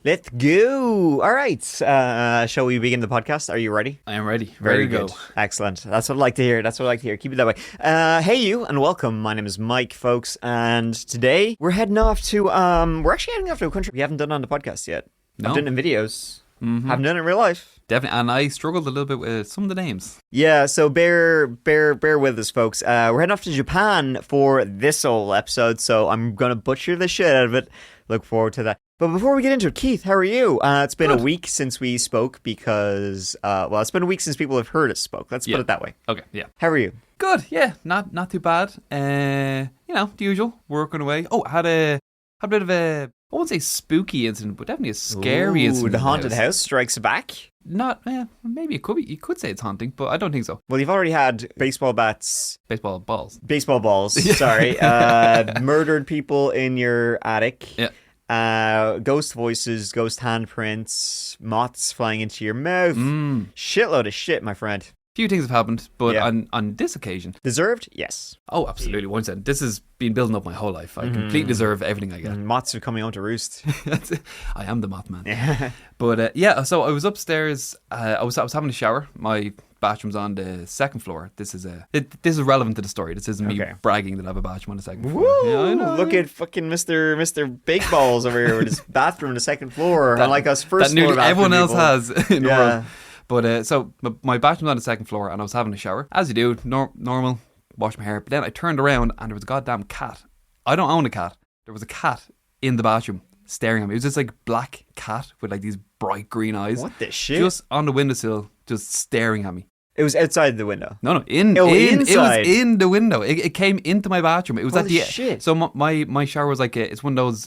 Let's go. All right. Shall we begin the podcast? Are you ready? I am ready. Very Ready to good. go. Excellent. That's what I like to hear. Keep it that way. Hey you and welcome. My name is Mike, folks, and today we're heading off to we're actually heading off to a country we haven't done on the podcast yet. No. I've done it in videos. Haven't done it in real life. Definitely. And I struggled a little bit with some of the names. Yeah, so bear with us, folks. We're heading off to Japan for this whole episode, so I'm gonna butcher the shit out of it. Look forward to that. But before we get into it, Keith, how are you? It's been Good. a week since we spoke because, it's been a week since people have heard us spoke. Let's put it that way. Okay, yeah. How are you? Good, yeah. Not too bad. The usual. Working away. Oh, had a bit of a, I won't say spooky incident, but definitely a scary incident. The in haunted house strikes back. Not, maybe it could be. You could say it's haunting, but I don't think so. Well, you've already had baseball balls, sorry, murdered people in your attic. Yeah. Ghost voices, ghost handprints, moths flying into your mouth. Shitload of shit, my friend. Few things have happened, but Yeah. on this occasion, Deserved? Yes. oh, absolutely. 100%. This has been building up my whole life. I completely deserve everything I get. Moths are coming home to roost. I am the Mothman. Yeah. But so I was upstairs. I was having a shower. My bathroom's on the second floor. This is relevant to the story. This isn't me Okay. bragging that I have a bathroom on the second floor. Woo! Yeah, I know. Look at fucking Mr. Big Balls over here with his bathroom on the second floor. That- Unlike us that first floor nearly bathroom everyone else people. has in the Yeah. world. But so my bathroom's on the second floor, and I was having a shower, as you do, normal. Wash my hair. But then I turned around, and there was a goddamn cat. I don't own a cat. There was a cat in the bathroom staring at me. It was this like black cat with like these bright green eyes, What the shit? just on the windowsill, just staring at me. It was outside the window. No, Oh, it inside. was in the window. It came into my bathroom. It was at Holy the shit. So my shower was like it's one of those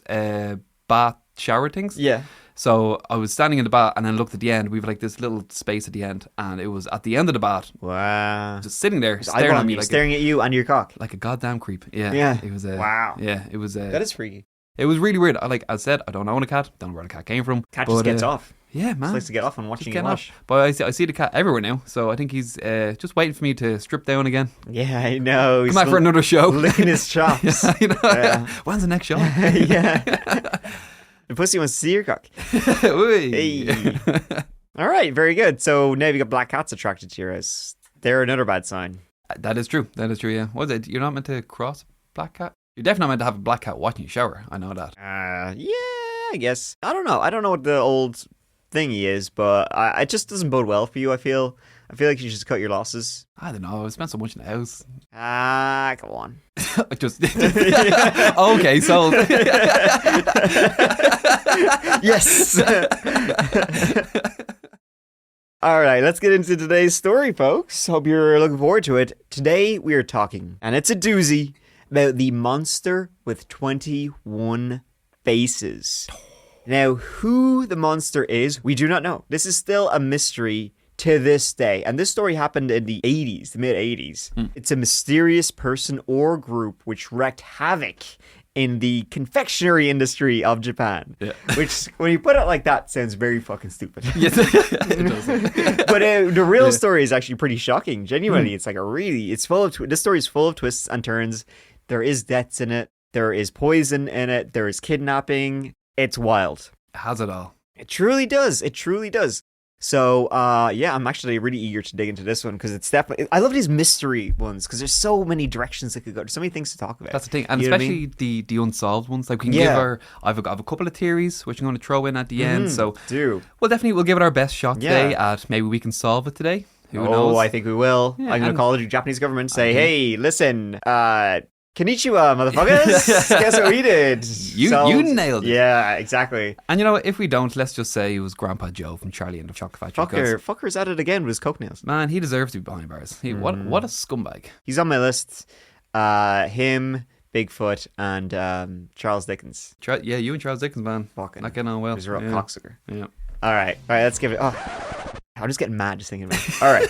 bath shower things. Yeah. So I was standing in the bath and then looked at the end. We have like this little space at the end, and it was at the end of the bath, Wow. just sitting there Just staring at eyeballing me you, like staring at you and your cock. like a goddamn creep. Yeah, Yeah. It was Wow. Yeah, it was. That is freaky. It was really weird. I said, I don't own a cat. Don't know where the cat came from. Cat but, just gets off. Yeah, Just man. likes to get off on Just watching you getting wash. off. But I see the cat everywhere now, so I think he's just waiting for me to strip down again. Yeah, I know. Come back for another show. Licking his chops. You know? Yeah. When's the next show? Yeah. The pussy wants to see your cock. Oi. Hey. All right, very good. So now you got black cats attracted to your house. They're another bad sign. That is true. Yeah. What is it? You're not meant to cross a black cat? You're definitely not meant to have a black cat watching you shower. I know that. Yeah, I guess. I don't know. I don't know what the old thingy is, but it just doesn't bode well for you, I feel. I feel like you should just cut your losses. I don't know. I spent so much in the house. Come on. I just okay, sold. Yes. All right, let's get into today's story, folks. Hope you're looking forward to it. Today we are talking, and it's a doozy, about the monster with 21 faces. Now, who the monster is, we do not know. This is still a mystery to this day. And this story happened in the 80s, the mid 80s. It's a mysterious person or group which wreaked havoc in the confectionery industry of Japan. Yeah. Which, when you put it like that, sounds very fucking stupid. Yes, it does. But the real story is actually pretty shocking. Genuinely, it's like it's full of, this story is full of twists and turns. There is deaths in it. There is poison in it. There is kidnapping. It's wild. Has it all? It truly does. It truly does. So, I'm actually really eager to dig into this one because it's definitely, I love these mystery ones because there's so many directions that could go. There's so many things to talk about. That's the thing, and You know what I especially mean? the unsolved ones. Like we can Yeah. give our, I've a couple of theories which I'm going to throw in at the end. So Do. we'll give it our best shot Yeah. today. At maybe we can solve it today. Who Oh, knows? I think we will. Yeah, I'm going to and- call the Japanese government and say, Okay. hey, listen, konnichiwa, motherfuckers. Guess what we did? You nailed it. Yeah, exactly. And you know what? If we don't, let's just say it was Grandpa Joe from Charlie and the Chocolate Factory. 'cause, Fucker's at it again with his coke nails. man, he deserves to be behind bars. What a scumbag. He's on my list. Him, Bigfoot, and Charles Dickens. Yeah, you and Charles Dickens, man. Fucking. Not getting on well. He's a real yeah. cocksucker. Yeah. All right, let's give it. Oh, I'm just getting mad just thinking about it. All right.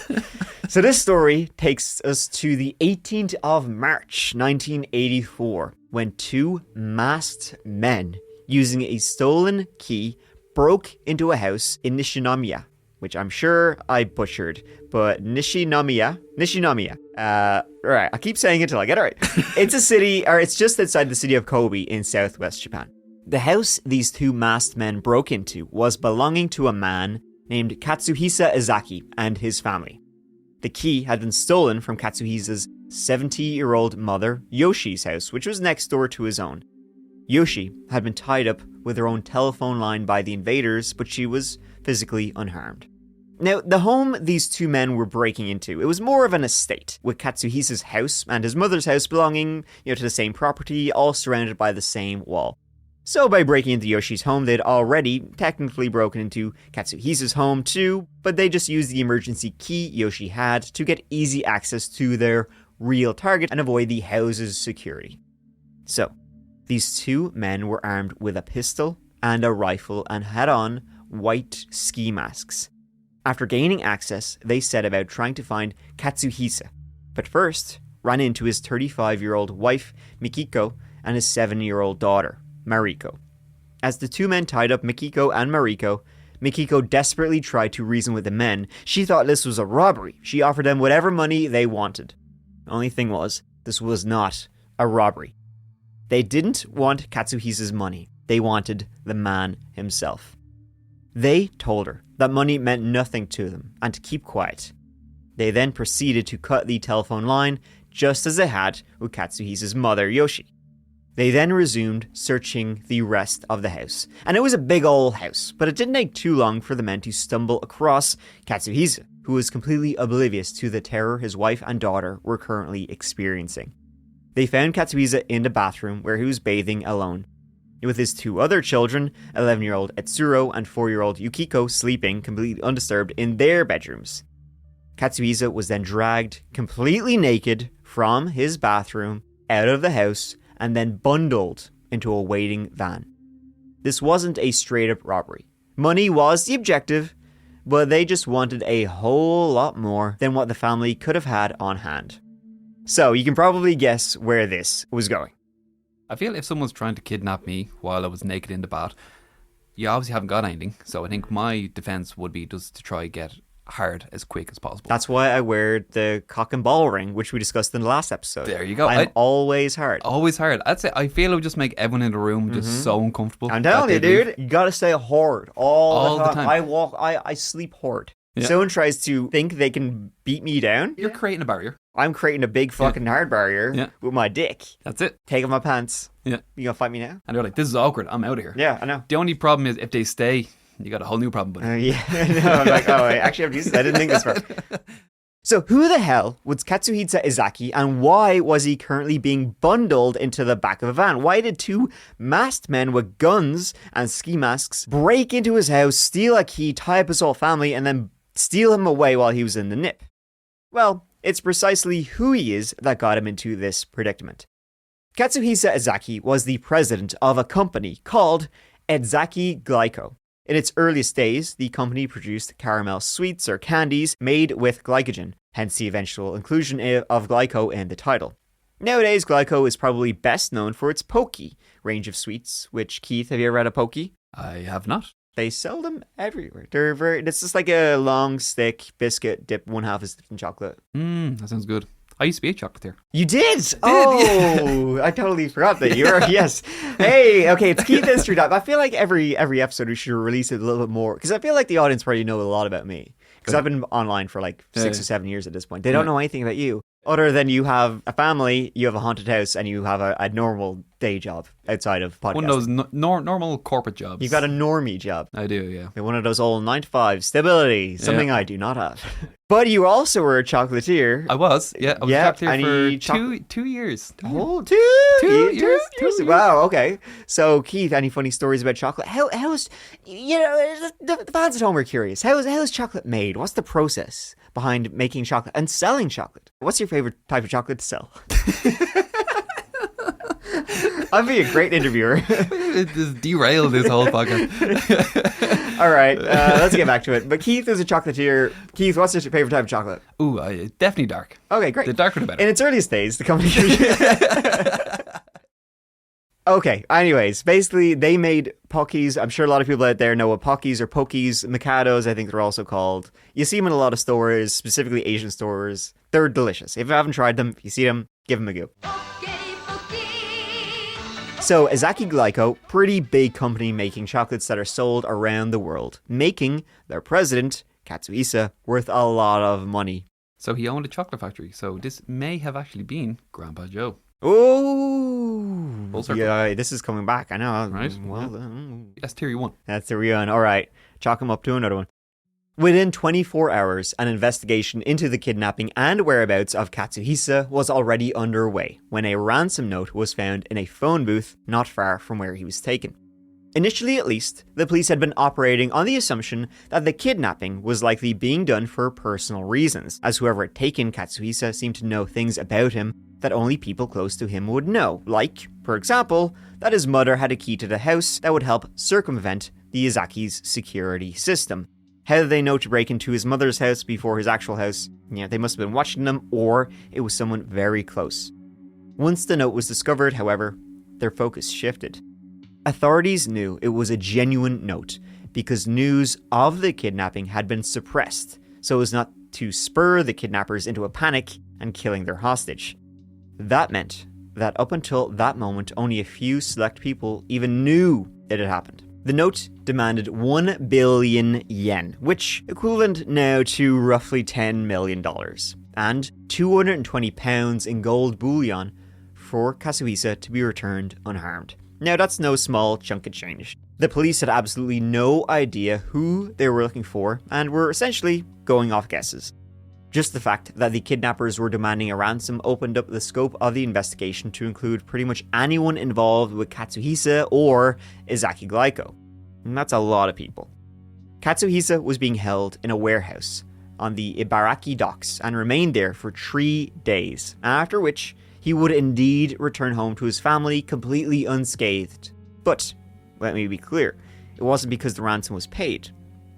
So this story takes us to the 18th of March, 1984, when two masked men using a stolen key broke into a house in Nishinomiya, which I'm sure I butchered, but Nishinomiya. Right, I keep saying it till I get it right. It's a city, or it's just outside the city of Kobe in southwest Japan. The house these two masked men broke into was belonging to a man named Katsuhisa Ezaki and his family. The key had been stolen from Katsuhisa's 70-year-old mother, Yoshi's house, which was next door to his own. Yoshi had been tied up with her own telephone line by the invaders, but she was physically unharmed. Now, the home these two men were breaking into, it was more of an estate, with Katsuhisa's house and his mother's house belonging, to the same property, all surrounded by the same wall. So by breaking into Yoshi's home, they'd already technically broken into Katsuhisa's home too, but they just used the emergency key Yoshi had to get easy access to their real target and avoid the house's security. So, these two men were armed with a pistol and a rifle and had on white ski masks. After gaining access, they set about trying to find Katsuhisa, but first ran into his 35-year-old wife, Mikiko, and his 7-year-old daughter, Mariko. As the two men tied up Mikiko and Mariko, Mikiko desperately tried to reason with the men. She thought this was a robbery. She offered them whatever money they wanted. The only thing was, this was not a robbery. They didn't want Katsuhisa's money. They wanted the man himself. They told her that money meant nothing to them and to keep quiet. They then proceeded to cut the telephone line just as they had with Katsuhisa's mother, Yoshi. They then resumed searching the rest of the house. And it was a big old house, but it didn't take too long for the men to stumble across Katsuhisa, who was completely oblivious to the terror his wife and daughter were currently experiencing. They found Katsuhisa in the bathroom where he was bathing alone, with his two other children, 11-year-old Etsuro and 4-year-old Yukiko, sleeping completely undisturbed in their bedrooms. Katsuhisa was then dragged completely naked from his bathroom out of the house and then bundled into a waiting van. This wasn't a straight-up robbery. Money was the objective, but they just wanted a whole lot more than what the family could have had on hand. So you can probably guess where this was going. I feel if someone's trying to kidnap me while I was naked in the bath, you obviously haven't got anything. So I think my defense would be just to try get hard as quick as possible. That's why I wear the cock and ball ring, which we discussed in the last episode. There you go. I'm always hard. Always hard. I'd say I feel it would just make everyone in the room just so uncomfortable. I'm telling you, dude, you gotta stay hard all the time. I sleep hard. Yeah. Someone tries to think they can beat me down. You're creating a barrier. I'm creating a big fucking hard barrier with my dick. That's it. Take off my pants. Yeah. You gonna fight me now? And they're like, this is awkward. I'm out of here. Yeah, I know. The only problem is if they stay, you got a whole new problem, buddy. Yeah, no, I'm like, I actually have to use this. I didn't think this far. So who the hell was Katsuhisa Ezaki and why was he currently being bundled into the back of a van? Why did two masked men with guns and ski masks break into his house, steal a key, tie up his whole family, and then steal him away while he was in the nip? Well, it's precisely who he is that got him into this predicament. Katsuhisa Ezaki was the president of a company called Ezaki Glyco. In its earliest days, the company produced caramel sweets or candies made with glycogen, hence the eventual inclusion of Glyco in the title. Nowadays, Glyco is probably best known for its Pocky range of sweets, which, Keith, have you ever had a Pocky? I have not. They sell them everywhere. It's just like a long stick biscuit dip, one half is dipped in chocolate. That sounds good. I used to be a chocolatier. You did? Oh, I totally forgot that you were. Yes. Hey, okay, it's Keith History Time. I feel like every episode we should release it a little bit more because I feel like the audience probably know a lot about me because I've been online for like 6 or 7 years at this point. They don't know anything about you. Other than you have a family, you have a haunted house, and you have a normal day job outside of podcasting. One of those normal corporate jobs. You've got a normie job. I do, yeah. One of those old 9 to 5 stability, something I do not have. But you also were a chocolatier. I was, yeah. I was a chocolatier for 2 years. Oh, two years. Wow, okay. So, Keith, any funny stories about chocolate? How is, the fans at home are curious. How is chocolate made? What's the process behind making chocolate and selling chocolate? What's your favorite type of chocolate to sell? I'd be a great interviewer. It just derailed this whole podcast. All right, let's get back to it. But Keith is a chocolatier. Keith, what's your favorite type of chocolate? Ooh, definitely dark. Okay, great. The darker the better. In its earliest days, the company... Okay, anyways, basically they made Pockies. I'm sure a lot of people out there know what Pockies or Pokies, Mikados, I think they're also called. You see them in a lot of stores, specifically Asian stores. They're delicious. If you haven't tried them, if you see them, give them a go. So, Ezaki Glico, pretty big company making chocolates that are sold around the world, making their president, Katsuhisa, worth a lot of money. So he owned a chocolate factory. So this may have actually been Grandpa Joe. Oh, Full circle. yeah, this is coming back. I know. Right? Well, That's theory one. that's the real one. All right, chalk him up to another one. Within 24 hours, an investigation into the kidnapping and whereabouts of Katsuhisa was already underway when a ransom note was found in a phone booth not far from where he was taken. Initially, at least, the police had been operating on the assumption that the kidnapping was likely being done for personal reasons, as whoever had taken Katsuhisa seemed to know things about him that only people close to him would know, like, for example, that his mother had a key to the house that would help circumvent the Ezaki's security system. How did they know to break into his mother's house before his actual house? Yeah, they must have been watching them, or it was someone very close. Once the note was discovered, however, their focus shifted. Authorities knew it was a genuine note because news of the kidnapping had been suppressed so as not to spur the kidnappers into a panic and killing their hostage. That meant that up until that moment, only a few select people even knew it had happened. The note demanded 1 billion yen, which equivalent now to roughly $10 million, and 220 pounds in gold bullion for Katsuhisa to be returned unharmed. Now, that's no small chunk of change. The police had absolutely no idea who they were looking for and were essentially going off guesses. Just the fact that the kidnappers were demanding a ransom opened up the scope of the investigation to include pretty much anyone involved with Katsuhisa or Ezaki Glico. And that's a lot of people. Katsuhisa was being held in a warehouse on the Ibaraki docks and remained there for 3 days, after which he would indeed return home to his family completely unscathed. But, let me be clear, it wasn't because the ransom was paid.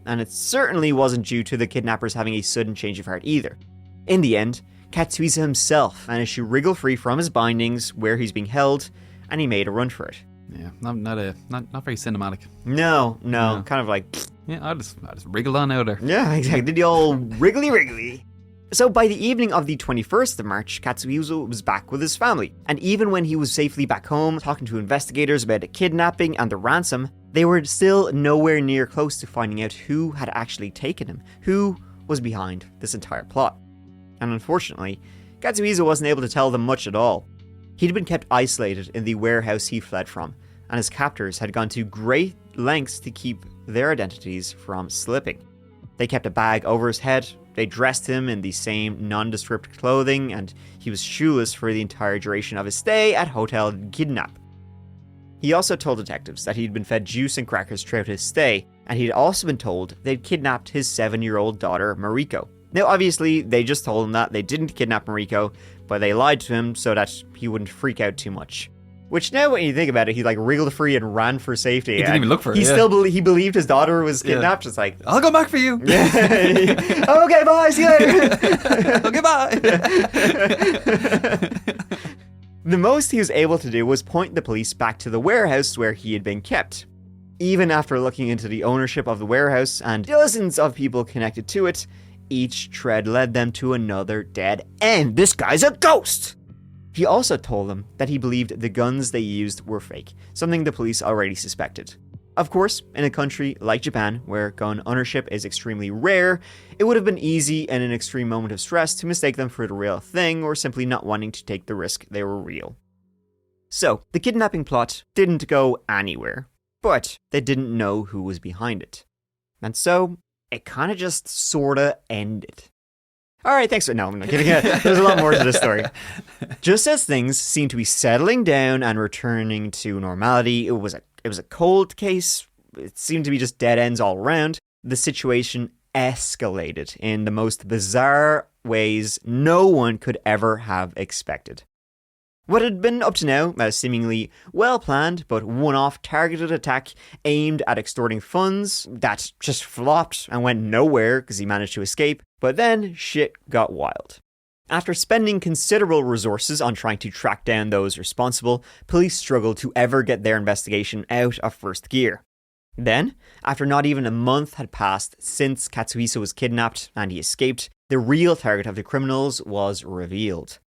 And it certainly wasn't due to the kidnappers having a sudden change of heart either. In the end, Katsuhisa himself managed to wriggle free from his bindings where he's being held, and he made a run for it. Yeah, not very cinematic. No, kind of like... Yeah, I just wriggled on out there. Yeah, exactly. Did the old wriggly. So by the evening of the 21st of March, Katsuhisa was back with his family. And even when he was safely back home, talking to investigators about the kidnapping and the ransom, they were still nowhere near close to finding out who had actually taken him, who was behind this entire plot. And unfortunately, Katsuhisa wasn't able to tell them much at all. He'd been kept isolated in the warehouse he fled from, and his captors had gone to great lengths to keep their identities from slipping. They kept a bag over his head, they dressed him in the same nondescript clothing, and he was shoeless for the entire duration of his stay at Hotel Kidnap. He also told detectives that he'd been fed juice and crackers throughout his stay, and he'd also been told they'd kidnapped his 7-year-old daughter, Mariko. Now, obviously, they just told him that they didn't kidnap Mariko, but they lied to him so that he wouldn't freak out too much. Which now, when you think about it, he wriggled free and ran for safety. He didn't even look for it. He believed his daughter was kidnapped. It's like, I'll go back for you. Okay, bye. See you later. Okay, bye. The most he was able to do was point the police back to the warehouse where he had been kept. Even after looking into the ownership of the warehouse and dozens of people connected to it, each tread led them to another dead end. This guy's a ghost! He also told them that he believed the guns they used were fake, something the police already suspected. Of course, in a country like Japan, where gun ownership is extremely rare, it would have been easy in an extreme moment of stress to mistake them for the real thing or simply not wanting to take the risk they were real. So, the kidnapping plot didn't go anywhere, but they didn't know who was behind it. And so, it kind of just sorta ended. Alright, thanks for... No, I'm not kidding. There's a lot more to this story. Just as things seemed to be settling down and returning to normality, it was a cold case. It seemed to be just dead ends all around. The situation escalated in the most bizarre ways no one could ever have expected. What had been up to now a seemingly well-planned but one-off targeted attack aimed at extorting funds that just flopped and went nowhere because he managed to escape, but then shit got wild. After spending considerable resources on trying to track down those responsible, police struggled to ever get their investigation out of first gear. Then, after not even a month had passed since Katsuhisa was kidnapped and he escaped, the real target of the criminals was revealed.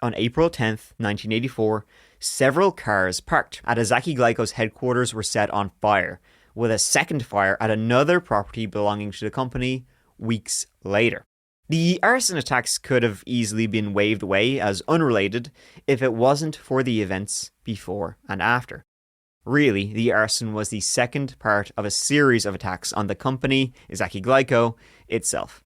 On April 10th, 1984, several cars parked at Asahi Glyco's headquarters were set on fire, with a second fire at another property belonging to the company weeks later. The arson attacks could have easily been waved away as unrelated if it wasn't for the events before and after. Really, the arson was the second part of a series of attacks on the company, Asahi Glyco, itself.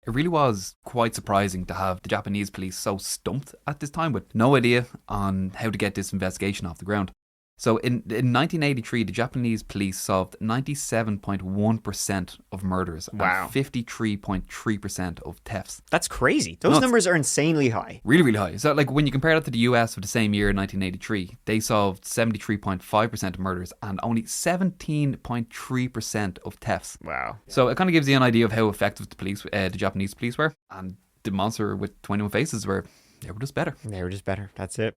It really was quite surprising to have the Japanese police so stumped at this time with no idea on how to get this investigation off the ground. So in 1983, the Japanese police solved 97.1% of murders Wow. and 53.3% of thefts. That's crazy. Those Nuts. numbers are insanely high. Really, really high. So, like, when you compare that to the US of the same year, 1983, they solved 73.5% of murders and only 17.3% of thefts. Wow. So it kind of gives you an idea of how effective the Japanese police were, and the monster with 21 faces they were just better. They were just better. That's it.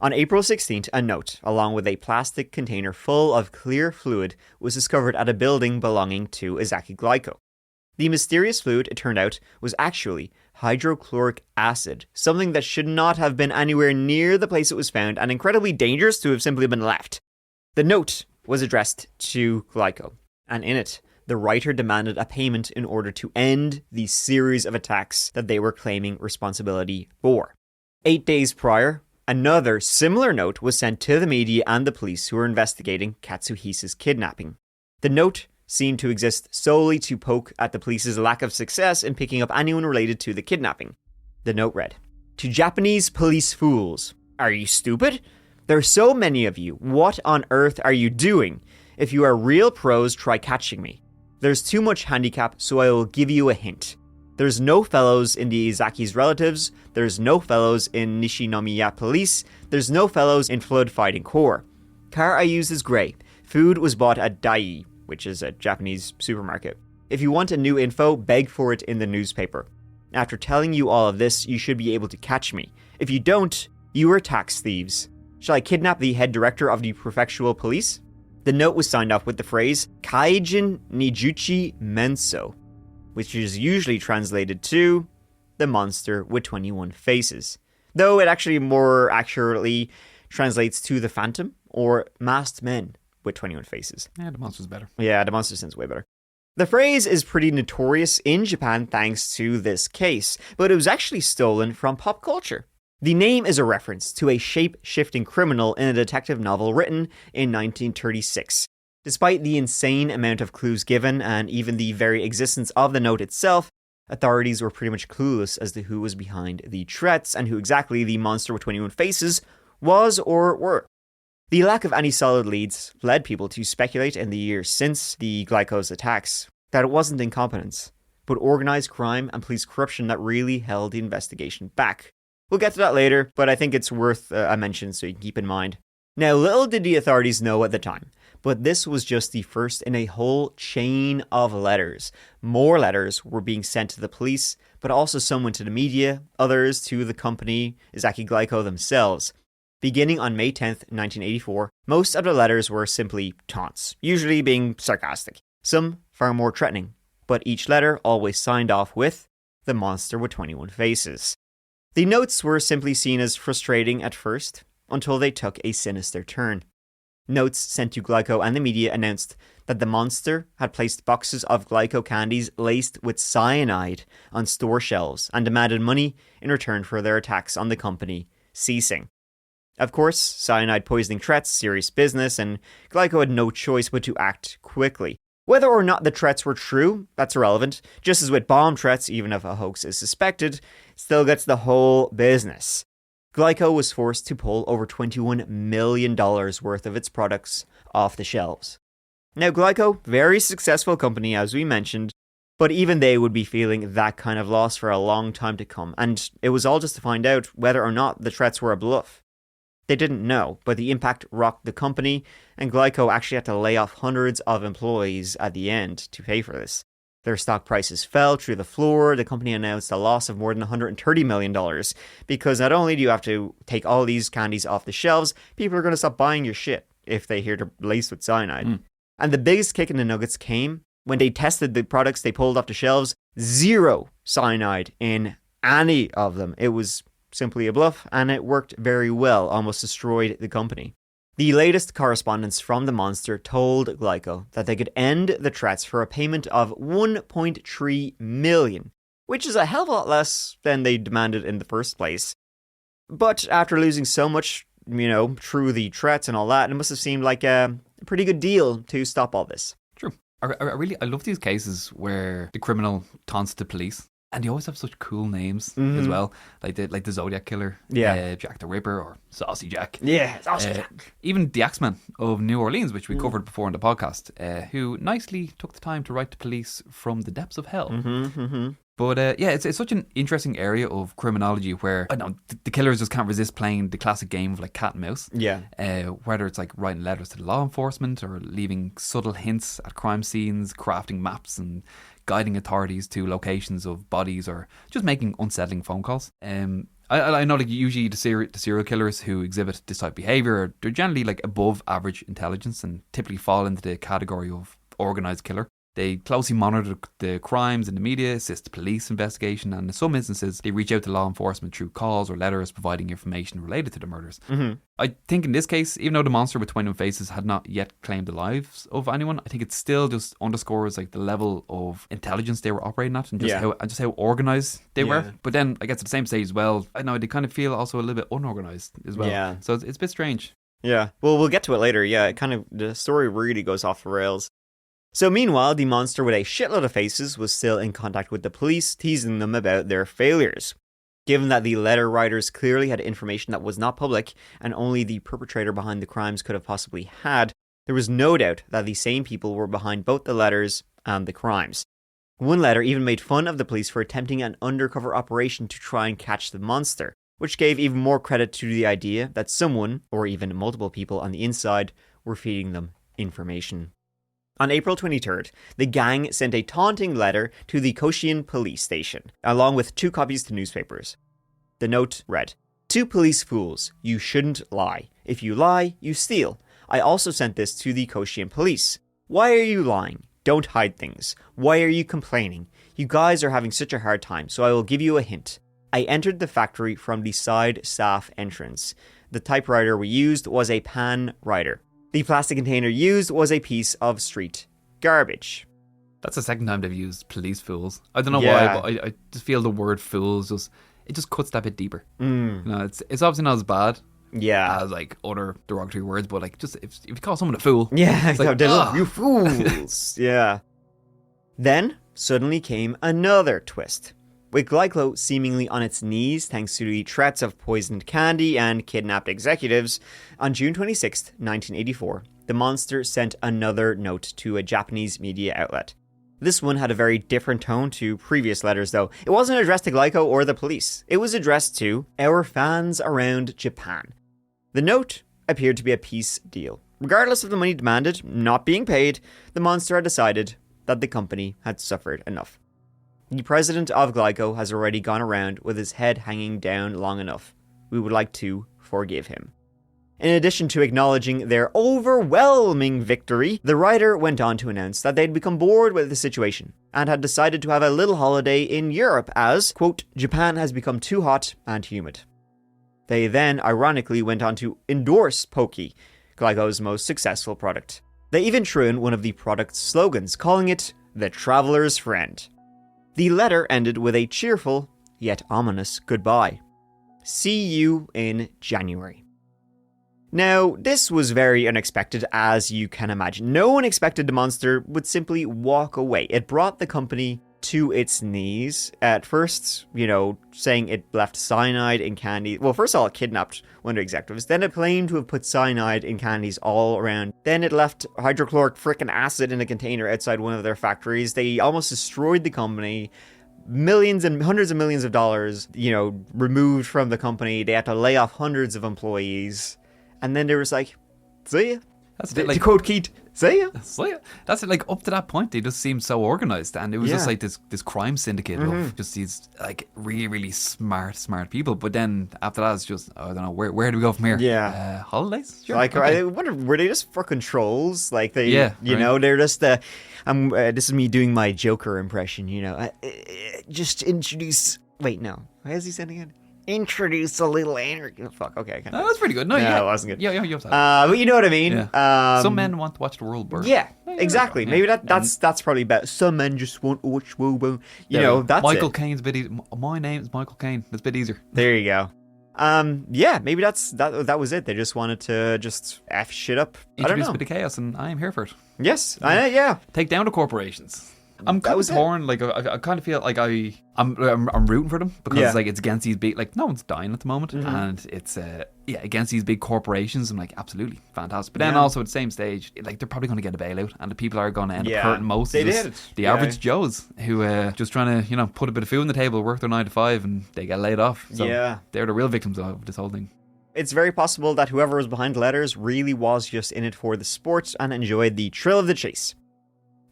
On April 16th, a note, along with a plastic container full of clear fluid, was discovered at a building belonging to Asahi Glyco. The mysterious fluid, it turned out, was actually hydrochloric acid, something that should not have been anywhere near the place it was found and incredibly dangerous to have simply been left. The note was addressed to Glyco, and in it, the writer demanded a payment in order to end the series of attacks that they were claiming responsibility for. 8 days prior, another similar note was sent to the media and the police who were investigating Katsuhisa's kidnapping. The note seemed to exist solely to poke at the police's lack of success in picking up anyone related to the kidnapping. The note read, "To Japanese police fools, are you stupid? There are so many of you. What on earth are you doing? If you are real pros, try catching me. There's too much handicap, so I will give you a hint. There's no fellows in the Izaki's relatives. There's no fellows in Nishinomiya police. There's no fellows in Flood Fighting Corps. Car I use is grey. Food was bought at Dai, which is a Japanese supermarket. If you want a new info, beg for it in the newspaper. After telling you all of this, you should be able to catch me. If you don't, you are tax thieves. Shall I kidnap the head director of the prefectural police?" The note was signed off with the phrase Kaijin Nijuchi Menso, which is usually translated to the monster with 21 faces, though it actually more accurately translates to the phantom or masked men with 21 faces. Yeah, the monster's better. Yeah, the monster sounds way better. The phrase is pretty notorious in Japan thanks to this case, but it was actually stolen from pop culture. The name is a reference to a shape-shifting criminal in a detective novel written in 1936. Despite the insane amount of clues given and even the very existence of the note itself, authorities were pretty much clueless as to who was behind the threats and who exactly the monster with 21 faces was or were. The lack of any solid leads led people to speculate in the years since the Glyco's attacks that it wasn't incompetence, but organized crime and police corruption that really held the investigation back. We'll get to that later, but I think it's worth a mention so you can keep in mind. Now, little did the authorities know at the time, but this was just the first in a whole chain of letters. More letters were being sent to the police, but also some went to the media, others to the company, Asahi Glyco themselves. Beginning on May 10th, 1984, most of the letters were simply taunts, usually being sarcastic, some far more threatening, but each letter always signed off with the monster with 21 faces. The notes were simply seen as frustrating at first, until they took a sinister turn. Notes sent to Glyco and the media announced that the monster had placed boxes of Glyco candies laced with cyanide on store shelves and demanded money in return for their attacks on the company ceasing. Of course, cyanide poisoning threats serious business, and Glyco had no choice but to act quickly. Whether or not the threats were true, that's irrelevant. Just as with bomb threats, even if a hoax is suspected, still gets the whole business. Glyco was forced to pull over $21 million worth of its products off the shelves. Now, Glyco, very successful company as we mentioned, but even they would be feeling that kind of loss for a long time to come, and it was all just to find out whether or not the threats were a bluff. They didn't know, but the impact rocked the company, and Glyco actually had to lay off hundreds of employees at the end to pay for this. Their stock prices fell through the floor. The company announced a loss of more than $130 million because not only do you have to take all these candies off the shelves, people are going to stop buying your shit if they hear they're laced with cyanide. And the biggest kick in the nuggets came when they tested the products they pulled off the shelves. 0 cyanide in any of them. It was simply a bluff, and it worked very well, almost destroyed the company. The latest correspondence from the monster told Glyco that they could end the threats for a payment of 1.3 million, which is a hell of a lot less than they demanded in the first place. But after losing so much, through the threats and all that, it must have seemed like a pretty good deal to stop all this. True. I love these cases where the criminal taunts the police. And they always have such cool names as well, like the Zodiac Killer, Jack the Ripper, or Saucy Jack. Yeah, Saucy Jack. Even the Axeman of New Orleans, which we covered before in the podcast, who nicely took the time to write to police from the depths of hell. But it's such an interesting area of criminology where the killers just can't resist playing the classic game of like cat and mouse. Yeah. Whether it's like writing letters to the law enforcement or leaving subtle hints at crime scenes, crafting maps and guiding authorities to locations of bodies, or just making unsettling phone calls. I know, like, usually the serial killers who exhibit this type of behaviour, they're generally like above average intelligence and typically fall into the category of organised killer. They closely monitor the crimes in the media, assist the police investigation, and in some instances, they reach out to law enforcement through calls or letters providing information related to the murders. I think in this case, even though the monster with 21 faces had not yet claimed the lives of anyone, I think it still just underscores like the level of intelligence they were operating at and just how organised they were. But then I guess at the same stage as well, I know they kind of feel also a little bit unorganised as well. Yeah. So it's a bit strange. Yeah. Well, we'll get to it later. Yeah, the story really goes off the rails. So meanwhile, the monster with a shitload of faces was still in contact with the police, teasing them about their failures. Given that the letter writers clearly had information that was not public, and only the perpetrator behind the crimes could have possibly had, there was no doubt that the same people were behind both the letters and the crimes. One letter even made fun of the police for attempting an undercover operation to try and catch the monster, which gave even more credit to the idea that someone, or even multiple people on the inside, were feeding them information. On April 23rd, the gang sent a taunting letter to the Cochin police station, along with 2 copies to newspapers. The note read, "To police fools, you shouldn't lie. If you lie, you steal. I also sent this to the Cochin police. Why are you lying? Don't hide things. Why are you complaining? You guys are having such a hard time, so I will give you a hint. I entered the factory from the side staff entrance. The typewriter we used was a pan writer. The plastic container used was a piece of street garbage." That's the second time they've used police fools. I don't know why, but I just feel the word fools just cuts that bit deeper. It's obviously not as bad as like other derogatory words, but like just if you call someone a fool, it's like, "Ah." you fools. Yeah. Then suddenly came another twist. With Glyco seemingly on its knees thanks to the threats of poisoned candy and kidnapped executives, on June 26, 1984, the monster sent another note to a Japanese media outlet. This one had a very different tone to previous letters, though. It wasn't addressed to Glyco or the police. It was addressed to our fans around Japan. The note appeared to be a peace deal. Regardless of the money demanded not being paid, the monster had decided that the company had suffered enough. The president of Glyco has already gone around with his head hanging down long enough. We would like to forgive him. In addition to acknowledging their overwhelming victory, the writer went on to announce that they'd become bored with the situation and had decided to have a little holiday in Europe as, quote, Japan has become too hot and humid. They then ironically went on to endorse Pocky, Glyco's most successful product. They even threw in one of the product's slogans, calling it the Traveler's Friend. The letter ended with a cheerful, yet ominous goodbye. See you in January. Now, this was very unexpected, as you can imagine. No one expected the monster would simply walk away. It brought the company to its knees. At first, saying it left cyanide in candy. Well, first of all, it kidnapped one of the executives. Then it claimed to have put cyanide in candies all around. Then it left hydrochloric frickin' acid in a container outside one of their factories. They almost destroyed the company. Millions and hundreds of millions of dollars, removed from the company. They had to lay off hundreds of employees. And then they were like, see ya. That's it, like, to quote Keith, see ya. See ya. That's it, like, up to that point, they just seemed so organised. And it was just like this crime syndicate of just these, like, really, really smart people. But then after that, it's just, I don't know, where do we go from here? Yeah. Holidays? Sure. Like, okay. I wonder, were they just fucking trolls? Like, they, right. they're just, this is me doing my Joker impression, just introduce, wait, no. Why is he sending it? introduce a little anarchy. Fuck, okay. I can't No, that's pretty good. No, No, yeah. it wasn't good. Yeah, you have that. But you know what I mean. Yeah. Some men want to watch the world burn. Yeah, Yeah, exactly. yeah. Maybe that's probably better. Some men just want to watch woo. You know, that's Michael it. Caine's a bit easier. My name is Michael Caine. It's a bit easier. There you go. Yeah, maybe that was it. They just wanted to just F shit up. I don't Introduce know. a bit of chaos, and I am here for it. Yes, yeah. Take down the corporations. I'm kind of was it. torn. Like I kind of feel like I'm rooting for them because Yeah. like it's against these big, like no one's dying at the moment, and it's against these big corporations. I'm like absolutely fantastic, but then Yeah. also at the same stage, like they're probably going to get a bailout, and the people are going to end Yeah. up hurting most. They is just did. the Yeah. average Joes who just trying to put a bit of food on the table, work their 9 to 5, and they get laid off. So Yeah. they're the real victims of this whole thing. It's very possible that whoever was behind the letters really was just in it for the sport and enjoyed the thrill of the chase.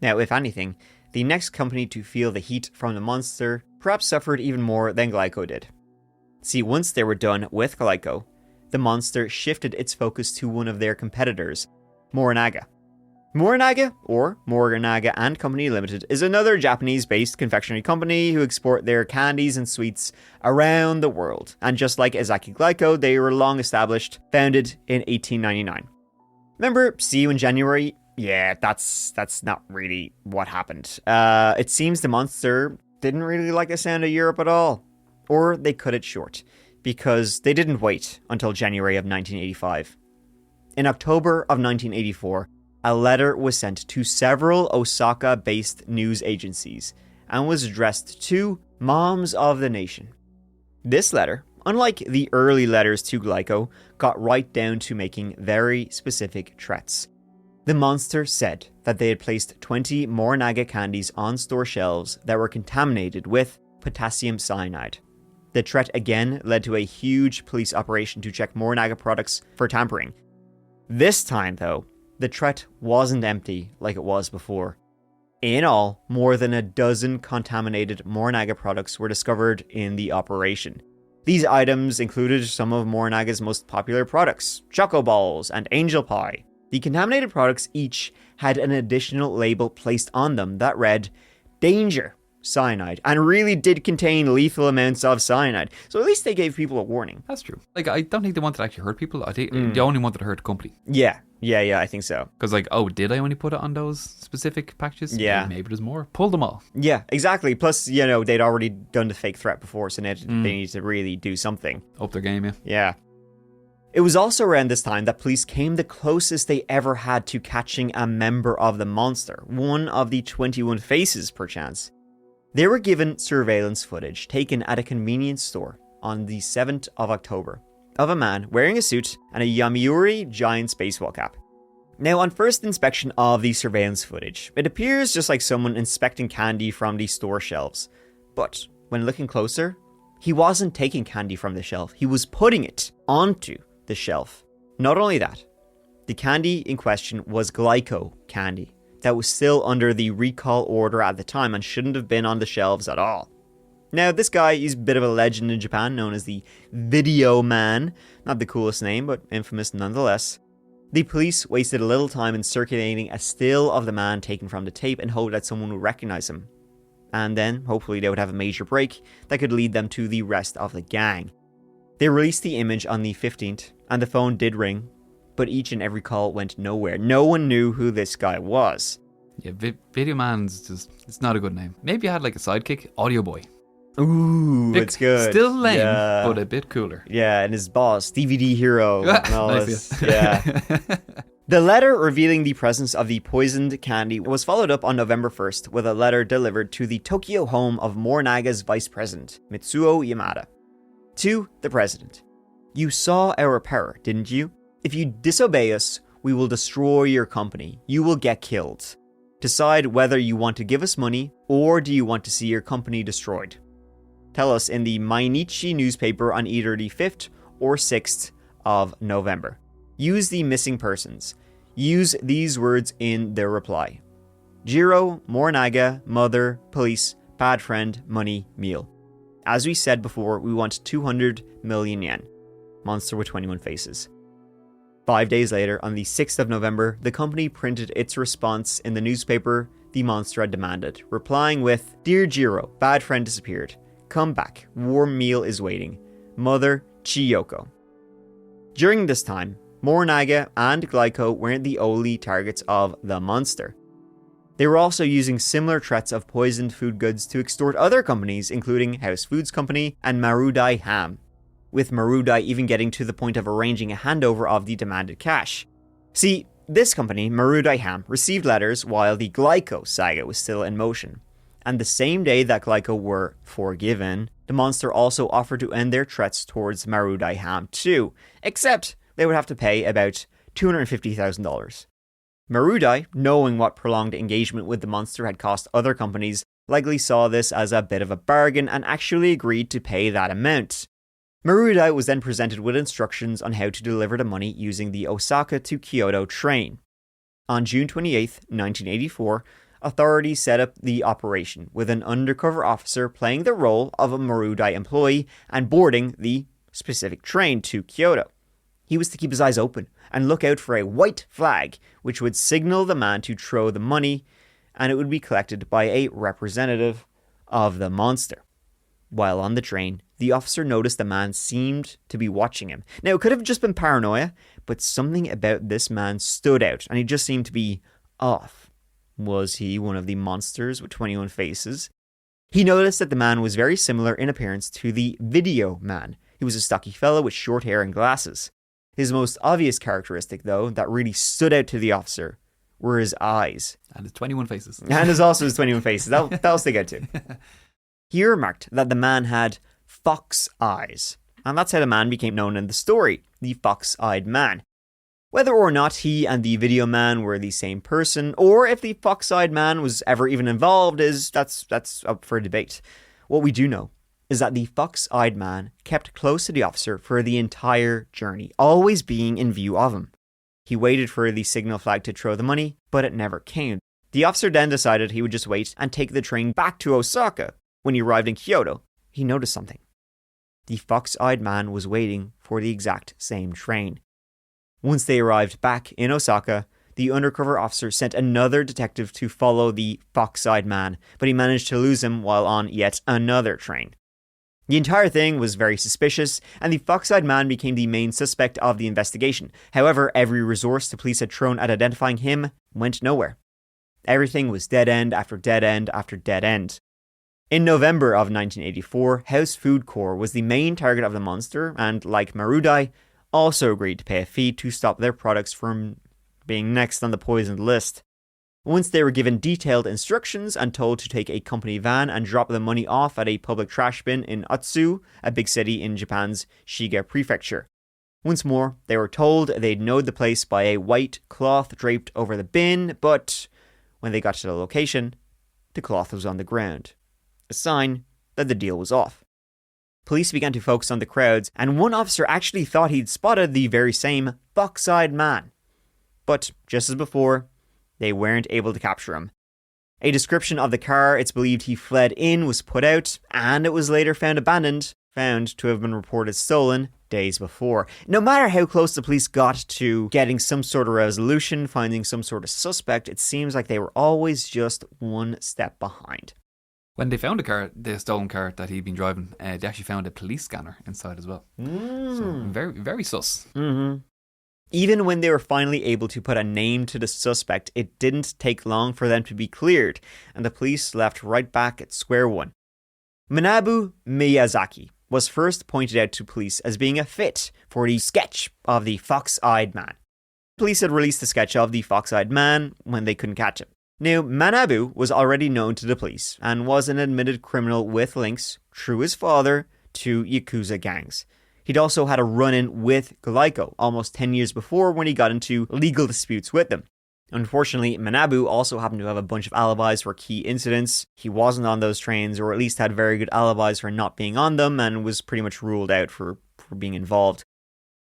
Now, if anything, the next company to feel the heat from the monster perhaps suffered even more than Glyco did. See, once they were done with Glyco, the monster shifted its focus to one of their competitors, Morinaga. Morinaga, or Morinaga and Company Limited, is another Japanese-based confectionery company who export their candies and sweets around the world. And just like Ezaki Glyco, they were long established, founded in 1899. Remember, see you in January? Yeah, that's not really what happened. It seems the monster didn't really like the sound of Europe at all. Or they cut it short, because they didn't wait until January of 1985. In October of 1984, a letter was sent to several Osaka-based news agencies and was addressed to Moms of the Nation. This letter, unlike the early letters to Glyco, got right down to making very specific threats. The monster said that they had placed 20 Morinaga candies on store shelves that were contaminated with potassium cyanide. The threat again led to a huge police operation to check Morinaga products for tampering. This time, though, the threat wasn't empty like it was before. In all, more than a dozen contaminated Morinaga products were discovered in the operation. These items included some of Morinaga's most popular products, Choco Balls and Angel Pie. The contaminated products each had an additional label placed on them that read, Danger, Cyanide, and really did contain lethal amounts of cyanide. So at least they gave people a warning. That's true. Like I don't think they wanted to actually hurt people. I think they only wanted to hurt the company. Yeah, I think so. Because like, oh, did I only put it on those specific packages? Yeah. Maybe there's more. Pull them all. Yeah, exactly. Plus, they'd already done the fake threat before, so now they need to really do something. Up their game, yeah. Yeah. It was also around this time that police came the closest they ever had to catching a member of the monster, one of the 21 faces, perchance. They were given surveillance footage taken at a convenience store on the 7th of October of a man wearing a suit and a Yomiuri giant spacewall cap. Now, on first inspection of the surveillance footage, it appears just like someone inspecting candy from the store shelves. But when looking closer, he wasn't taking candy from the shelf, he was putting it onto the shelf. Not only that, the candy in question was Glyco candy that was still under the recall order at the time and shouldn't have been on the shelves at all. Now, this guy is a bit of a legend in Japan, known as the Video Man. Not the coolest name, but infamous nonetheless. The police wasted a little time in circulating a still of the man taken from the tape in hope that someone would recognize him. And then, hopefully, they would have a major break that could lead them to the rest of the gang. They released the image on the 15th, and the phone did ring, but each and every call went nowhere. No one knew who this guy was. Yeah, Video Man's just, it's not a good name. Maybe you had like a sidekick, Audio Boy. Ooh, it's good. Still lame, Yeah. but a bit cooler. Yeah, and his boss, DVD Hero. And all Nice, this. Yeah. The letter revealing the presence of the poisoned candy was followed up on November 1st with a letter delivered to the Tokyo home of Morinaga's vice president, Mitsuo Yamada. To the president. You saw our power, didn't you? If you disobey us, we will destroy your company. You will get killed. Decide whether you want to give us money or do you want to see your company destroyed. Tell us in the Mainichi newspaper on either the 5th or 6th of November. Use the missing persons. Use these words in their reply. Jiro, Morinaga, mother, police, bad friend, money, meal. As we said before, we want 200 million yen. Monster with 21 faces. 5 days later, on the 6th of November, the company printed its response in the newspaper the monster had demanded, replying with, Dear Jiro, bad friend disappeared. Come back. Warm meal is waiting. mother, Chiyoko. During this time, Morinaga and Glyco weren't the only targets of the monster. They were also using similar threats of poisoned food goods to extort other companies, including House Foods Company and Marudai Ham, with Marudai even getting to the point of arranging a handover of the demanded cash. See, this company, Marudai Ham, received letters while the Glyco saga was still in motion. And the same day that Glyco were forgiven, the monster also offered to end their threats towards Marudai Ham too, except they would have to pay about $250,000. Marudai, knowing what prolonged engagement with the monster had cost other companies, likely saw this as a bit of a bargain and actually agreed to pay that amount. Marudai was then presented with instructions on how to deliver the money using the Osaka to Kyoto train. On June 28, 1984, authorities set up the operation with an undercover officer playing the role of a Marudai employee and boarding the specific train to Kyoto. He was to keep his eyes open and look out for a white flag, which would signal the man to throw the money, and it would be collected by a representative of the monster. While on the train, the officer noticed the man seemed to be watching him. Now, it could have just been paranoia, but something about this man stood out, and he just seemed to be off. Was he one of the monsters with 21 faces? He noticed that the man was very similar in appearance to the Video Man. He was a stocky fellow with short hair and glasses. His most obvious characteristic, though, that really stood out to the officer were his eyes. And his 21 faces. And his also his 21 faces. That'll stick out too. He remarked that the man had fox eyes. And that's how the man became known in the story, the fox-eyed man. Whether or not he and the Video Man were the same person, or if the fox-eyed man was ever even involved, that's up for debate. What we do know is that the fox-eyed man kept close to the officer for the entire journey, always being in view of him. He waited for the signal flag to throw the money, but it never came. The officer then decided he would just wait and take the train back to Osaka. When he arrived in Kyoto, he noticed something. The fox-eyed man was waiting for the exact same train. Once they arrived back in Osaka, the undercover officer sent another detective to follow the fox-eyed man, but he managed to lose him while on yet another train. The entire thing was very suspicious, and the fox-eyed man became the main suspect of the investigation. However, every resource the police had thrown at identifying him went nowhere. Everything was dead end after dead end after dead end. In November of 1984, House Food Corps was the main target of the monster, and like Marudai, also agreed to pay a fee to stop their products from being next on the poisoned list. Once they were given detailed instructions and told to take a company van and drop the money off at a public trash bin in Otsu, a big city in Japan's Shiga prefecture. Once more, they were told they'd know the place by a white cloth draped over the bin, but when they got to the location, the cloth was on the ground. A sign that the deal was off. Police began to focus on the crowds, and one officer actually thought he'd spotted the very same fox-eyed man. But just as before, they weren't able to capture him. A description of the car it's believed he fled in was put out, and it was later found abandoned, found to have been reported stolen days before. No matter how close the police got to getting some sort of resolution, finding some sort of suspect, it seems like they were always just one step behind. When they found the stolen car that he'd been driving, they actually found a police scanner inside as well. So very, very sus. Mm-hmm. Even when they were finally able to put a name to the suspect, it didn't take long for them to be cleared, and the police left right back at square one. Manabu Miyazaki was first pointed out to police as being a fit for the sketch of the fox-eyed man. Police had released the sketch of the fox-eyed man when they couldn't catch him. Now, Manabu was already known to the police and was an admitted criminal with links, through his father, to Yakuza gangs. He'd also had a run-in with Glyco almost 10 years before when he got into legal disputes with them. Unfortunately, Manabu also happened to have a bunch of alibis for key incidents. He wasn't on those trains, or at least had very good alibis for not being on them, and was pretty much ruled out for being involved.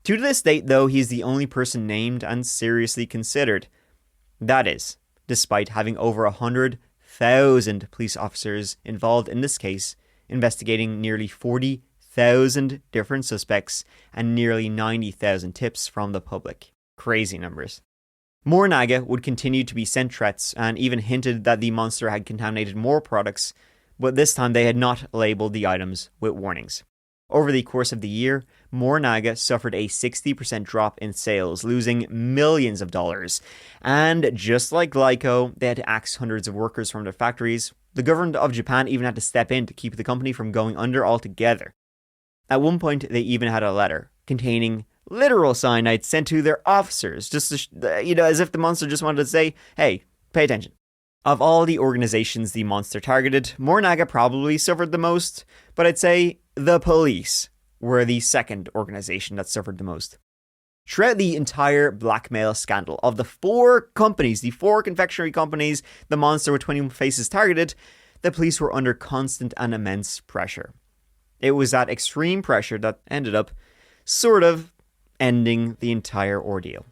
To this date, though, he's the only person named and seriously considered. That is, despite having over 100,000 police officers involved in this case, investigating nearly 40,000 different suspects and nearly 90,000 tips from the public. Crazy numbers. Morinaga would continue to be sent threats and even hinted that the monster had contaminated more products, but this time they had not labelled the items with warnings. Over the course of the year, Mornaga suffered a 60% drop in sales, losing millions of dollars. And just like Glyco, they had to axe hundreds of workers from their factories. The government of Japan even had to step in to keep the company from going under altogether. At one point, they even had a letter containing literal cyanide sent to their officers, just to, as if the monster just wanted to say, hey, pay attention. Of all the organizations the monster targeted, Mornaga probably suffered the most, but I'd say the police were the second organization that suffered the most. Throughout the entire blackmail scandal of the four confectionery companies the monster with 21 faces targeted, the police were under constant and immense pressure. It was that extreme pressure that ended up sort of ending the entire ordeal.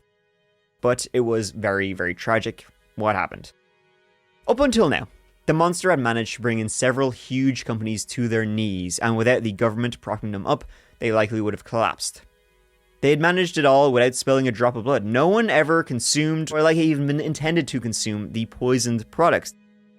But it was very, very tragic what happened. Up until now, the monster had managed to bring in several huge companies to their knees, and without the government propping them up, they likely would have collapsed. They had managed it all without spilling a drop of blood. No one ever consumed, or even intended to consume, the poisoned products.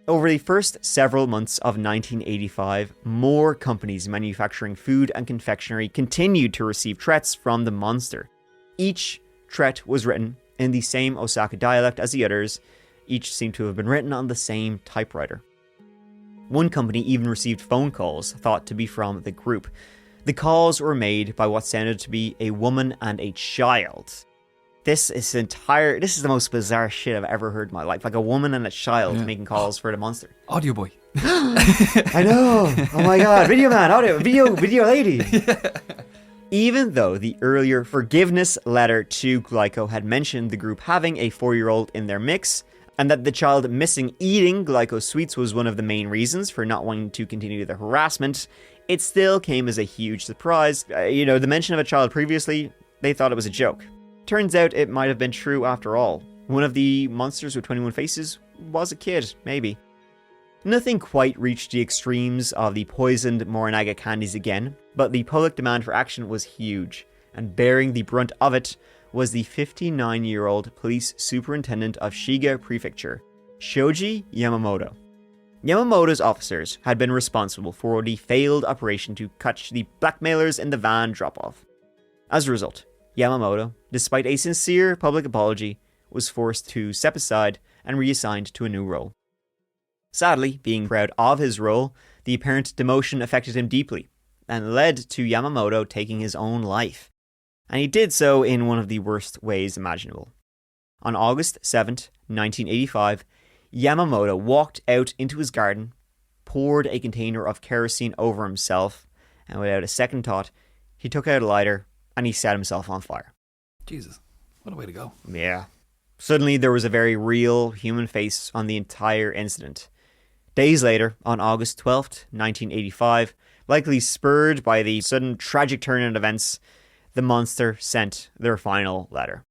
Over the first several months of 1985, more companies manufacturing food and confectionery continued to receive threats from the monster. Each threat was written in the same Osaka dialect as the others. Each seemed to have been written on the same typewriter. One company even received phone calls thought to be from the group. The calls were made by what sounded to be a woman and a child. This is the most bizarre shit I've ever heard in my life. Like a woman and a child making calls for the monster. Audio boy. I know. Oh my god. Video man. Video lady. Even though the earlier forgiveness letter to Glyco had mentioned the group having a 4-year-old in their mix, and that the child missing eating Glyco sweets was one of the main reasons for not wanting to continue the harassment, it still came as a huge surprise. The mention of a child previously, they thought it was a joke. Turns out it might have been true after all. One of the monsters with 21 faces was a kid, maybe. Nothing quite reached the extremes of the poisoned Morinaga candies again, but the public demand for action was huge, and bearing the brunt of it was the 59-year-old police superintendent of Shiga Prefecture, Shoji Yamamoto. Yamamoto's officers had been responsible for the failed operation to catch the blackmailers in the van drop-off. As a result, Yamamoto, despite a sincere public apology, was forced to step aside and reassigned to a new role. Sadly, being proud of his role, the apparent demotion affected him deeply and led to Yamamoto taking his own life. And he did so in one of the worst ways imaginable. On August 7th, 1985, Yamamoto walked out into his garden, poured a container of kerosene over himself, and without a second thought, he took out a lighter and he set himself on fire. Jesus, what a way to go. Yeah. Suddenly, there was a very real human face on the entire incident. Days later, on August 12th, 1985, likely spurred by the sudden tragic turn in events, the monster sent their final letter.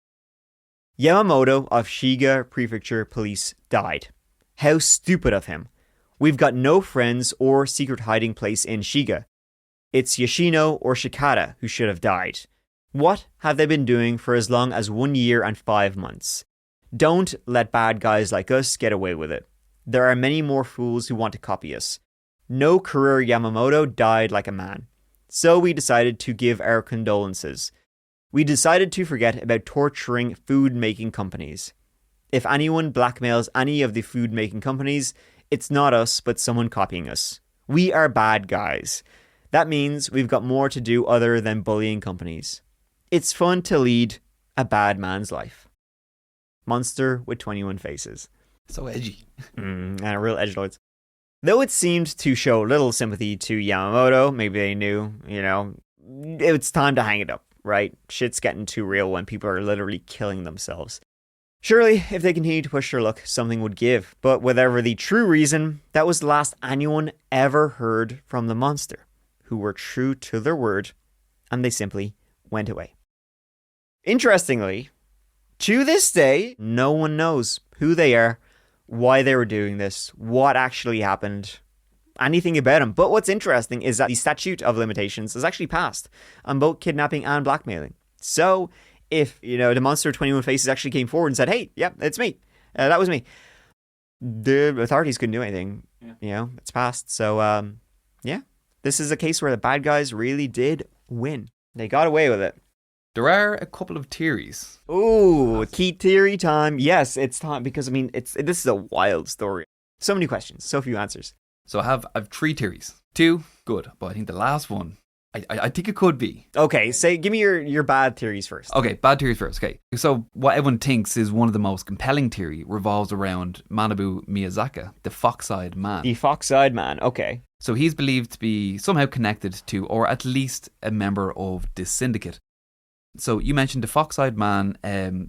Yamamoto of Shiga Prefecture Police died. How stupid of him. We've got no friends or secret hiding place in Shiga. It's Yoshino or Shikata who should have died. What have they been doing for as long as 1 year and 5 months? Don't let bad guys like us get away with it. There are many more fools who want to copy us. No career Yamamoto died like a man. So we decided to give our condolences. We decided to forget about torturing food-making companies. If anyone blackmails any of the food-making companies, it's not us, but someone copying us. We are bad guys. That means we've got more to do other than bullying companies. It's fun to lead a bad man's life. Monster with 21 faces. So edgy. And a real edgelords. Though it seemed to show little sympathy to Yamamoto, maybe they knew, it's time to hang it up, right? Shit's getting too real when people are literally killing themselves. Surely, if they continued to push their luck, something would give. But whatever the true reason, that was the last anyone ever heard from the monster, who were true to their word, and they simply went away. Interestingly, to this day, no one knows who they are, why they were doing this, what actually happened, anything about them. But what's interesting is that the statute of limitations has actually passed on both kidnapping and blackmailing. So if, the monster 21 faces actually came forward and said, hey, yeah, it's me. That was me. The authorities couldn't do anything. Yeah. It's passed. So, this is a case where the bad guys really did win. They got away with it. There are a couple of theories. Ooh, key theory time. Yes, it's time because, I mean, this is a wild story. So many questions, so few answers. So I've 3 theories. 2, good. But I think the last one, I think it could be. Okay, give me your bad theories first. Okay, bad theories first. Okay, so what everyone thinks is one of the most compelling theory revolves around Manabu Miyazaki, the Fox-Eyed Man. The Fox-Eyed Man, okay. So he's believed to be somehow connected to, or at least a member of, this syndicate. So you mentioned the Fox-Eyed Man.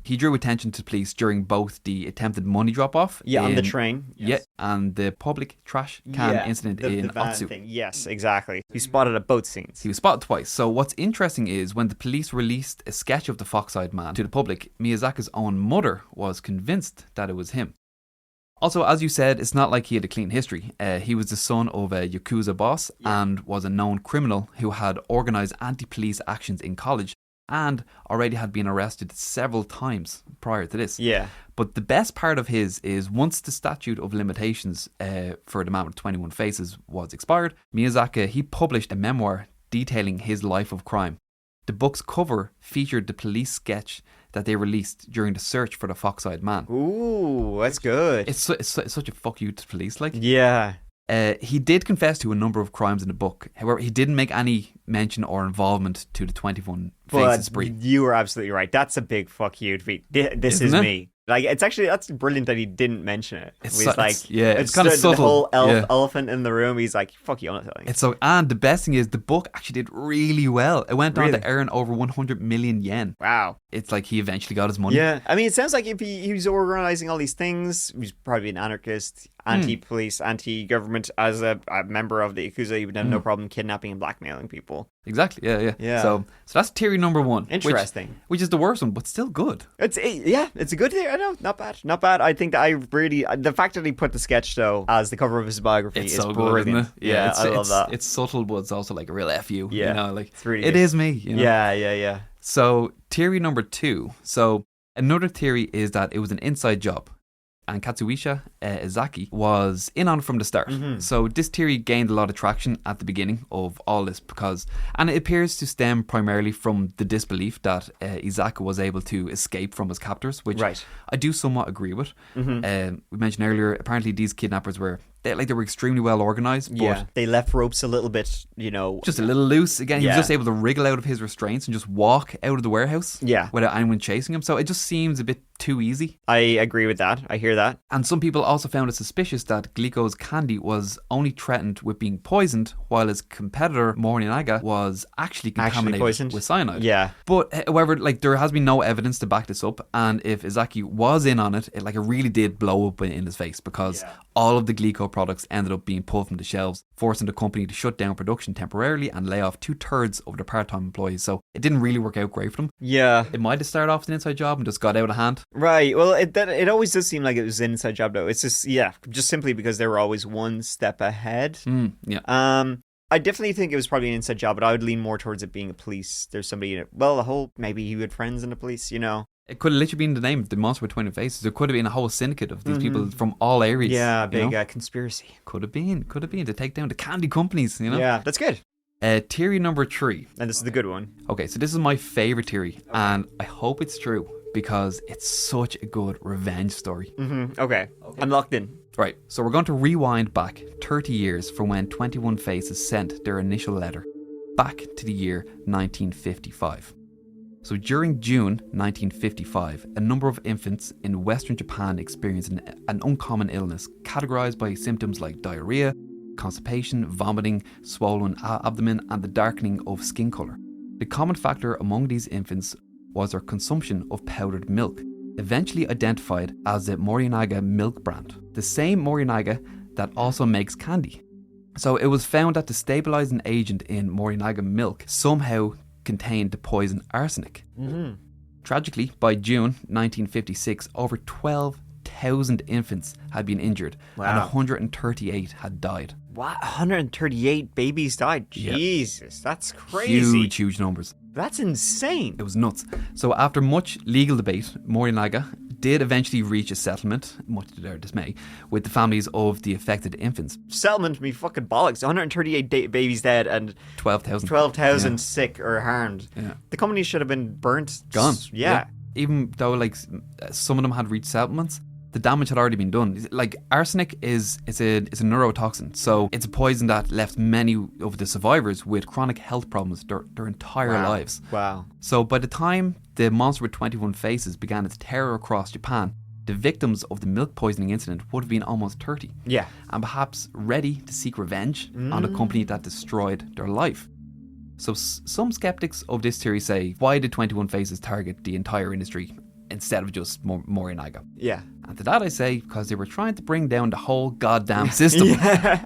He drew attention to police during both the attempted money drop-off. Yeah, on the train. Yes. Yeah, and the public trash can incident in the van Otsu. thing. Yes, exactly. He spotted at both scenes. He was spotted twice. So what's interesting is when the police released a sketch of the Fox-Eyed Man to the public, Miyazaki's own mother was convinced that it was him. Also, as you said, it's not like he had a clean history. He was the son of a Yakuza boss and was a known criminal who had organised anti-police actions in college and already had been arrested several times prior to this. Yeah. But the best part of his is once the statute of limitations for the Man with 21 Faces was expired, Miyazaki, he published a memoir detailing his life of crime. The book's cover featured the police sketch that they released during the search for the Fox-Eyed Man. Ooh, that's good. It's such a fuck you to police, like. Yeah. He did confess to a number of crimes in the book. However, he didn't make any mention or involvement to the 21 Faces spree. You were absolutely right. That's a big fuck you to be. This Isn't is it? Me. Like, that's brilliant that he didn't mention it. It's He's so- like, it's- yeah, it's kinda the subtle. whole Yeah. elephant in the room. He's like, fuck you, I'm not telling you. It's so, and the best thing is the book actually did really well. It went on Really? to earn over 100 million yen. Wow. It's like he eventually got his money. Yeah, I mean, it sounds like if he was organizing all these things, he's probably an anarchist, anti-police, anti-government. As a member of the Yakuza, he would have no problem kidnapping and blackmailing people. Exactly. Yeah. Yeah. So that's theory number 1. Interesting. Which is the worst one, but still good. It's a good thing. I know, not bad. I think that the fact that he put the sketch though as the cover of his biography It's is so brilliant. good, isn't it? Yeah, I love that. It's subtle, but it's also like a real FU. Yeah, You know, like it's really it good. is me. You know? Yeah. So theory number 2. So another theory is that it was an inside job. And Katsuhisa Izaki was in on it from the start. Mm-hmm. So this theory gained a lot of traction at the beginning of all this and it appears to stem primarily from the disbelief that Izaki was able to escape from his captors, which Right. I do somewhat agree with. Mm-hmm. We mentioned earlier, apparently these kidnappers were extremely well organized, but Yeah, they left ropes a little bit, just a little loose. Again, he was Yeah. just able to wriggle out of his restraints and just walk out of the warehouse Yeah. without anyone chasing him. So it just seems a bit too easy. I agree with that. I hear that. And some people also found it suspicious that Glico's candy was only threatened with being poisoned, while his competitor Morinaga was actually contaminated poisoned? with cyanide. Yeah. But however, there has been no evidence to back this up, and if Izaki was in on it, it really did blow up in his face because all of the Glico products ended up being pulled from the shelves, forcing the company to shut down production temporarily and lay off 2/3 of their part-time employees. So it didn't really work out great for them. Yeah. It might have started off as an inside job and just got out of hand. Right. Well, it always does seem like it was an inside job, though. It's just simply because they were always one step ahead. Yeah. I definitely think it was probably an inside job, but I would lean more towards it being a police. There's somebody in it. Well, maybe he had friends in the police, It could have literally been the name, the Monster with 20 Faces. There could have been a whole syndicate of these people from all areas. Yeah, you big know? conspiracy. Could have been to take down the candy companies, Yeah, that's good. Theory number 3. And this is the good one. Okay, so this is my favorite theory, and I hope it's true because it's such a good revenge story. Okay. I'm locked in. Right, so we're going to rewind back 30 years from when 21 Faces sent their initial letter, back to the year 1955. So during June 1955, a number of infants in Western Japan experienced an uncommon illness categorized by symptoms like diarrhea, constipation, vomiting, swollen abdomen, and the darkening of skin color. The common factor among these infants was their consumption of powdered milk, eventually identified as the Morinaga milk brand, the same Morinaga that also makes candy. So it was found that the stabilizing agent in Morinaga milk somehow contained the poison arsenic. Tragically, by June 1956, over 12,000 infants had been injured and 138 had died. What? 138 babies died? Yeah. Jesus, that's crazy. Huge numbers. That's insane. It was nuts. So after much legal debate, Morinaga did eventually reach a settlement, much to their dismay, with the families of the affected infants. Settlement me fucking bollocks. 138 babies dead and 12,000. 12,000 sick or harmed. Yeah. The company should have been burnt. Gone. Yeah. Even though like some of them had reached settlements, the damage had already been done. Like arsenic is a neurotoxin, so it's a poison that left many of the survivors with chronic health problems their entire lives. Wow. So by the time the monster with 21 faces began its terror across Japan, the victims of the milk poisoning incident would have been almost 30. Yeah. And perhaps ready to seek revenge on a company that destroyed their life. So some skeptics of this theory say, why did 21 Faces target the entire industry instead of just Morinaga? Yeah. And to that I say, because they were trying to bring down the whole goddamn system. Yeah.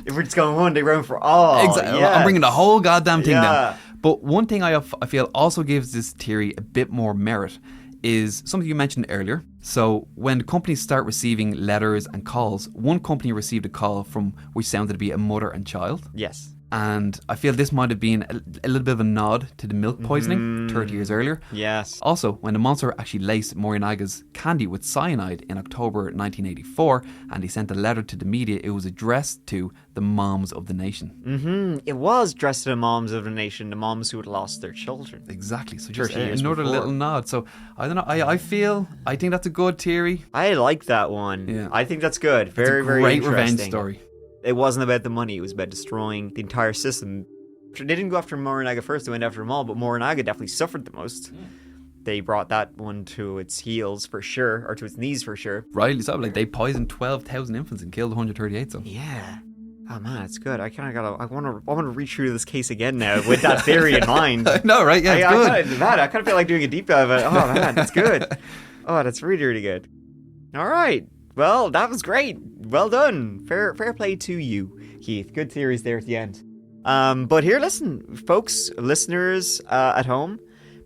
If we're just going one day round for all. Exactly. Yeah. I'm bringing the whole goddamn thing Yeah. down. But one thing I feel also gives this theory a bit more merit is something you mentioned earlier. So when companies start receiving letters and calls, one company received a call from which sounded to be a mother and child. Yes. And I feel this might have been a little bit of a nod to the milk poisoning 30 years earlier. Yes. Also, when the monster actually laced Morinaga's candy with cyanide in October 1984 and he sent a letter to the media, it was addressed to the moms of the nation. It was dressed to the moms of the nation, the moms who had lost their children. Exactly. So just 30 years another before. little nod. So I don't know. I think that's a good theory. I like that one. Yeah. I think that's good. Very, It's a very great interesting. revenge story. It wasn't about the money. It was about destroying the entire system. They didn't go after Morinaga first. They went after them all. But Morinaga definitely suffered the most. They brought that one to its heels for sure. Or to its knees for sure. Rightly so. Like they poisoned 12,000 infants and killed 138 of them. Yeah. Oh man, it's good. I kind of gotta. I want to read through this case again now with that theory in mind. No, right? Yeah, it's good. I kind of feel like doing a deep dive. Oh man, that's good. Oh, that's really, really good. All right. Well, that was great. Well done. Fair play to you, Keith. Good theories there at the end. But here, listen, folks, listeners at home,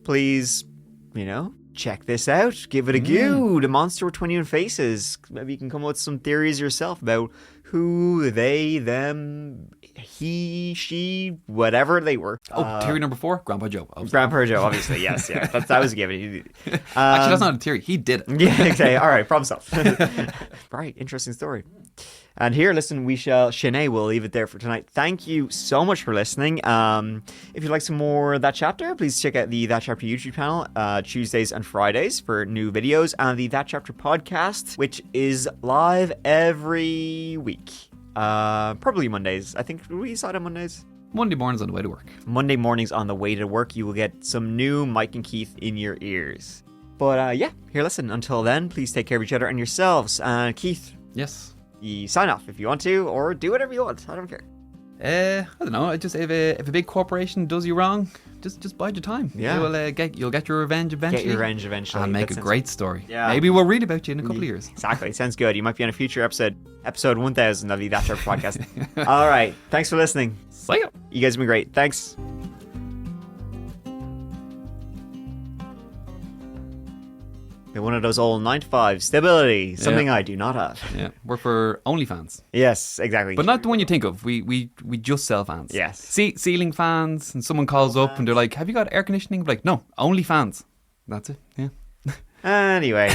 please, check this out. Give it a go. The Monster with 21 Faces. Maybe you can come up with some theories yourself about who, they, them, he, she, whatever they were. Oh, theory number 4, Grandpa Joe. Obviously. Grandpa Joe, obviously, yes. Yeah, that was a given. Actually, that's not a theory. He did it. Yeah, okay, all right, problem solved. Right, interesting story. And here, listen, Shanae will leave it there for tonight. Thank you so much for listening. If you'd like some more of That Chapter, please check out the That Chapter YouTube channel, Tuesdays and Fridays for new videos, and the That Chapter podcast, which is live every week. Probably Mondays. I think we saw it on Mondays. Monday mornings on the way to work. Monday mornings on the way to work, you will get some new Mike and Keith in your ears. But yeah, here, listen, until then, please take care of each other and yourselves. Keith, Yes. you sign off if you want to, or do whatever you want. I don't care. I don't know. I just if a big corporation does you wrong, just bide your time. Yeah. You'll get your revenge eventually. Get your revenge eventually. And make That a sounds- great story. Yeah. Maybe we'll read about you in a couple of years. Exactly. Sounds good. You might be on a future episode 1000 of the That Chapter podcast. All right. Thanks for listening. See ya. You guys have been great. Thanks. One of those old 9 to 5 stability, something Yeah. I do not have. Yeah. Work for OnlyFans. Yes, exactly. But not the one you think of. We just sell fans. Yes. Ceiling fans, and someone calls up and they're like, "Have you got air conditioning?" I'm like, no, only fans. That's it. Yeah. Anyway.